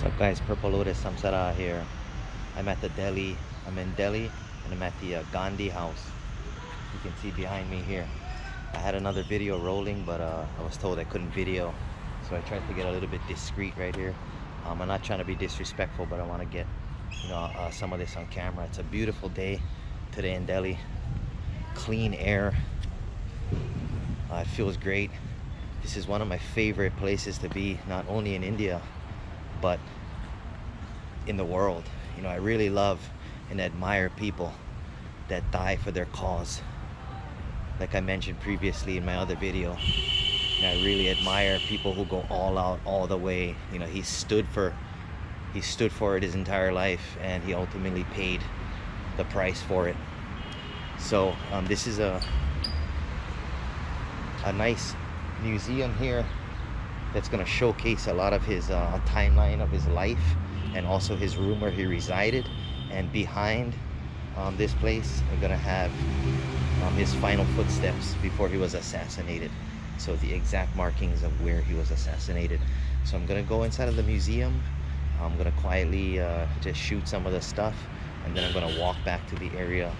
What's up, guys? Purple Lotus Samsara here. I'm at the Delhi. I'm in Delhi and I'm at the Gandhi House. You can see behind me here. I had another video rolling, but I was told I couldn't video, so I tried to get a little bit discreet right here. I'm not trying to be disrespectful, but I want to get some of this on camera. It's a beautiful day today in Delhi. Clean air. It feels great. This is one of my favorite places to be, not only in India, but in the world. I really love and admire people that die for their cause. Like I mentioned previously in my other video, I really admire people who go all out, all the way. He stood for it his entire life, and he ultimately paid the price for it. So this is a nice museum here that's going to showcase a lot of his timeline of his life, and also his room where he resided. And behind this place, we're going to have his final footsteps before he was assassinated. So the exact markings of where he was assassinated. So I'm going to go inside of the museum. I'm going to quietly just shoot some of the stuff, and then I'm going to walk back to the area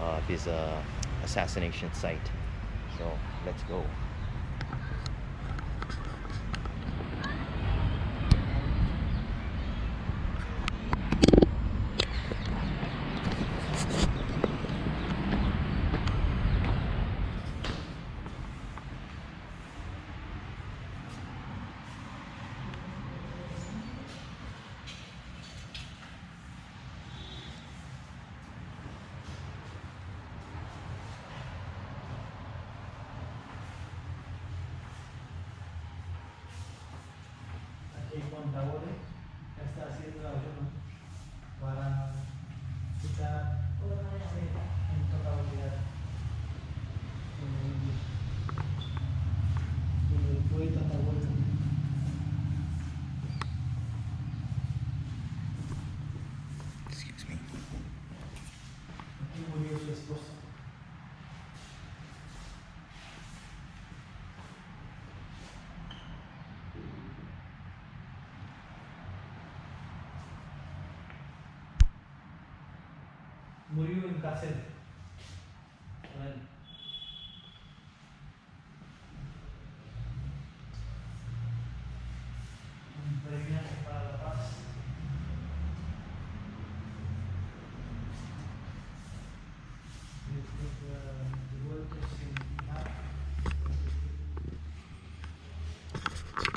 of his assassination site. So let's go. Contadores está haciendo la ayuno para quitar intocabilidad. Fue tanta vuelta. Excuse me. Aquí murió su esposa. Murió en cárcel. Un premio para la paz.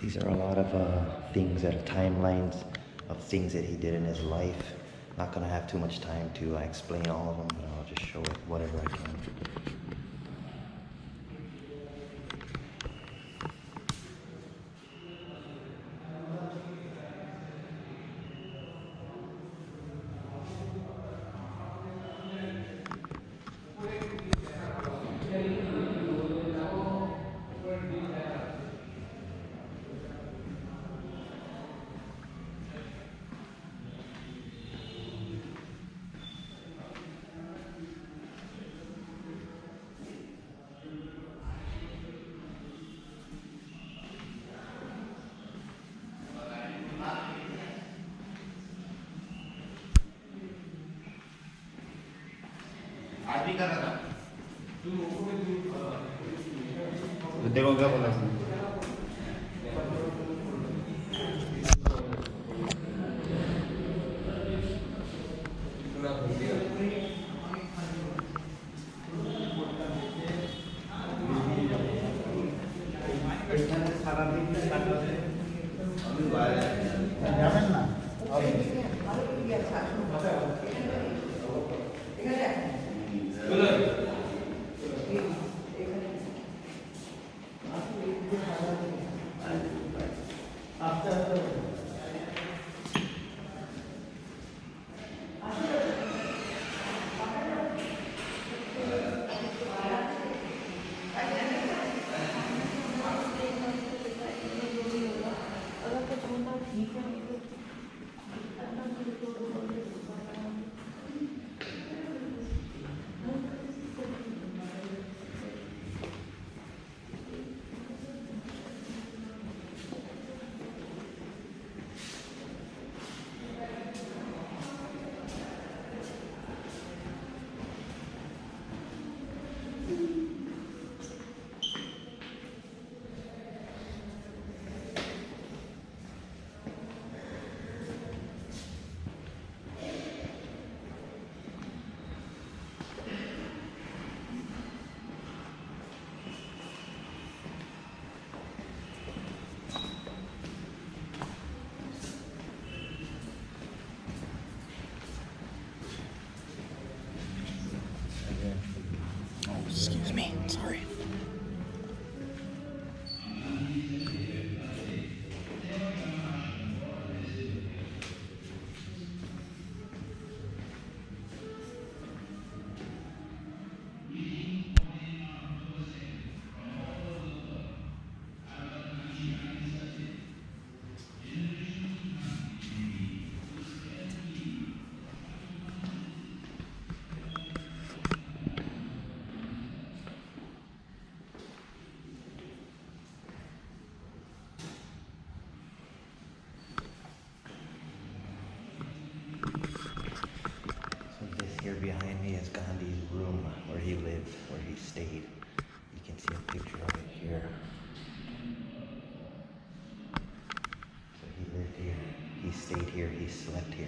These are a lot of things that are timelines of things that he did in his life. Not gonna have too much time to explain all of them, but I'll just show it whatever I can. देखो क्या बोला behind me is Gandhi's room where he lived, where he stayed. You can see a picture of it here. So he lived here, he stayed here, he slept here.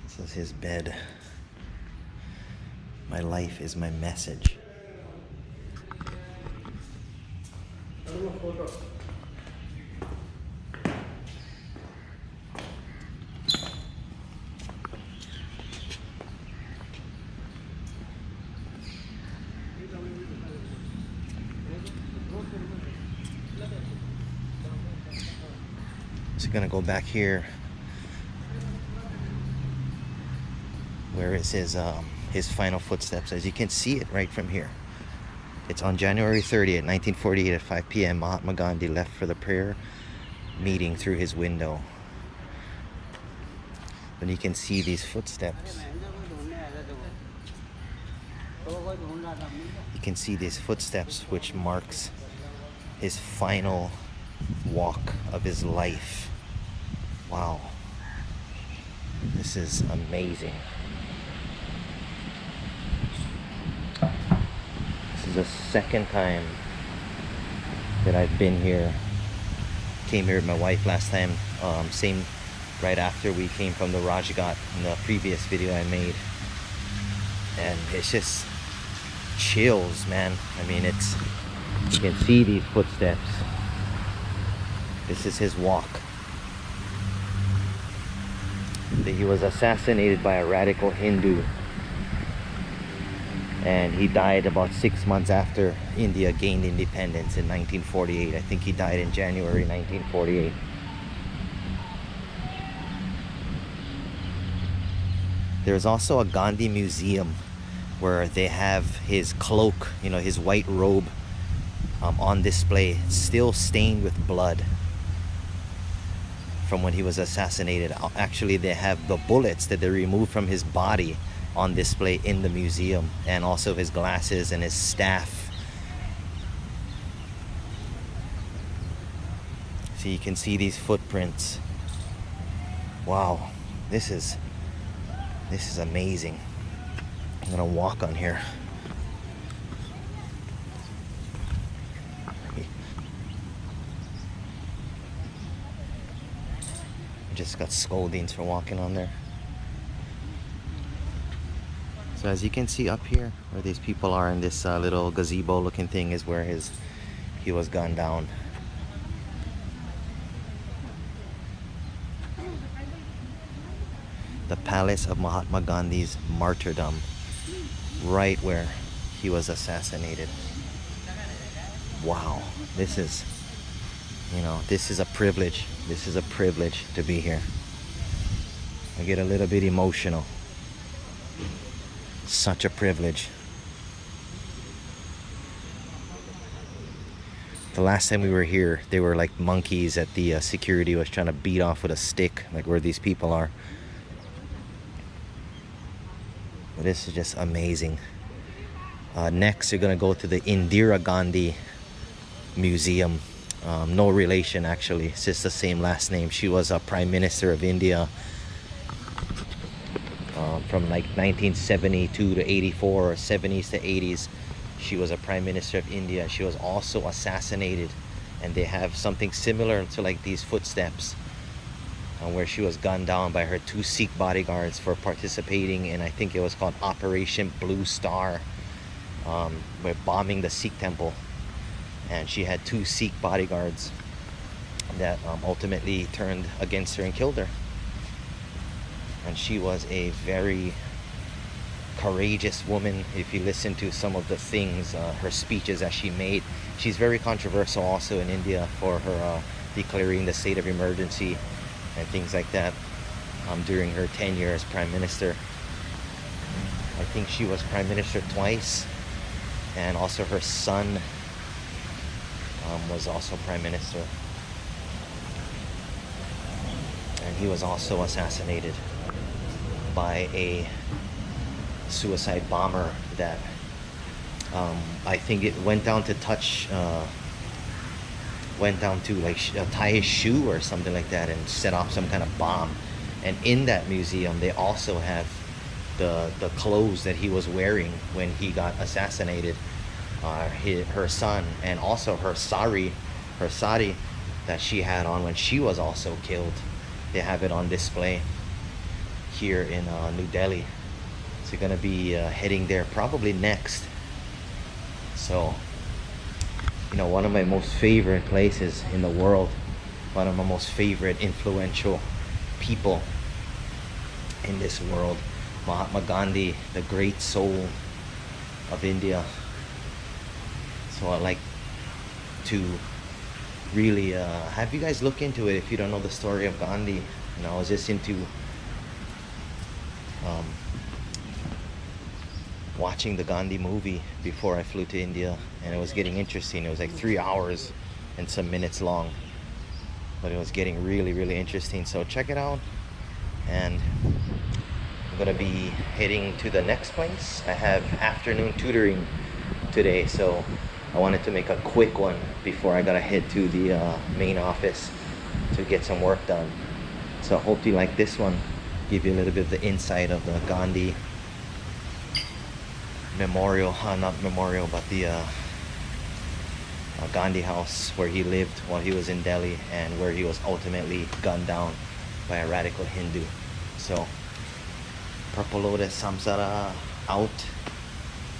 This is his bed. My life is my message. So gonna go back here where it says his final footsteps. As you can see it right from here. It's on January 30th, 1948 at 5 p.m. Mahatma Gandhi left for the prayer meeting through his window. And you can see these footsteps. You can see these footsteps, which marks his final walk of his life. Wow. This is amazing. This is the second time that I've been here. Came here with my wife last time, same right after we came from the Rajghat in the previous video I made. And it's just chills, man. I mean, it's, you can see these footsteps. This is his walk. He was assassinated by a radical Hindu, and he died about 6 months after India gained independence in 1948. I think he died in January 1948. There's also a Gandhi museum where they have his cloak, you know, his white robe on display, still stained with blood from when he was assassinated. Actually, they have the bullets that they removed from his body on display in the museum, and also his glasses and his staff. So you can see these footprints. Wow, this is amazing. I'm gonna walk on here. I just got scoldings for walking on there. So as you can see up here, where these people are in this little gazebo looking thing, is where he was gunned down. The palace of Mahatma Gandhi's martyrdom, right where he was assassinated. Wow, this is, you know, this is a privilege. This is a privilege to be here. I get a little bit emotional. Such a privilege. The last time we were here, they were like monkeys that the security was trying to beat off with a stick, like where these people are. But this is just amazing. Next, you're gonna go to the Indira Gandhi Museum. No relation, actually. It's just the same last name. She was a Prime Minister of India from like 1972 to 84, or 70s to 80s. She was a Prime Minister of India. She was also assassinated, and they have something similar to like these footsteps, where she was gunned down by her 2 Sikh bodyguards for participating in, I think it was called Operation Blue Star, with bombing the Sikh temple. And she had 2 Sikh bodyguards that ultimately turned against her and killed her. And she was a very courageous woman. If you listen to some of the things, her speeches that she made, she's very controversial also in India for her declaring the state of emergency and things like that during her tenure as Prime Minister. I think she was Prime Minister twice, and also her son was also Prime Minister. And and he was also assassinated by a suicide bomber that I think it went down to like tie his shoe or something like that and set off some kind of bomb. And in that museum they also have the clothes that he was wearing when he got assassinated, her son, and also her sari that she had on when she was also killed. They have it on display here in New Delhi. So you're gonna be heading there probably next. So, you know, one of my most favorite places in the world, one of my most favorite influential people in this world, Mahatma Gandhi, the great soul of India. So I'd like to really have you guys look into it if you don't know the story of Gandhi. You know, I was just into watching the Gandhi movie before I flew to India, and it was getting interesting. It was like 3 hours and some minutes long, but it was getting really interesting. So check it out, and I'm gonna be heading to the next place. I have afternoon tutoring today, so I wanted to make a quick one before I gotta head to the main office to get some work done. So I hope you like this one. Give you a little bit of the inside of the Gandhi memorial, not memorial, but the Gandhi House where he lived while he was in Delhi and where he was ultimately gunned down by a radical Hindu. So, Purple Lotus Samsara out.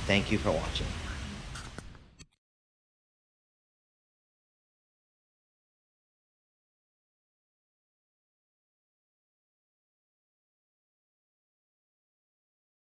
Thank you for watching.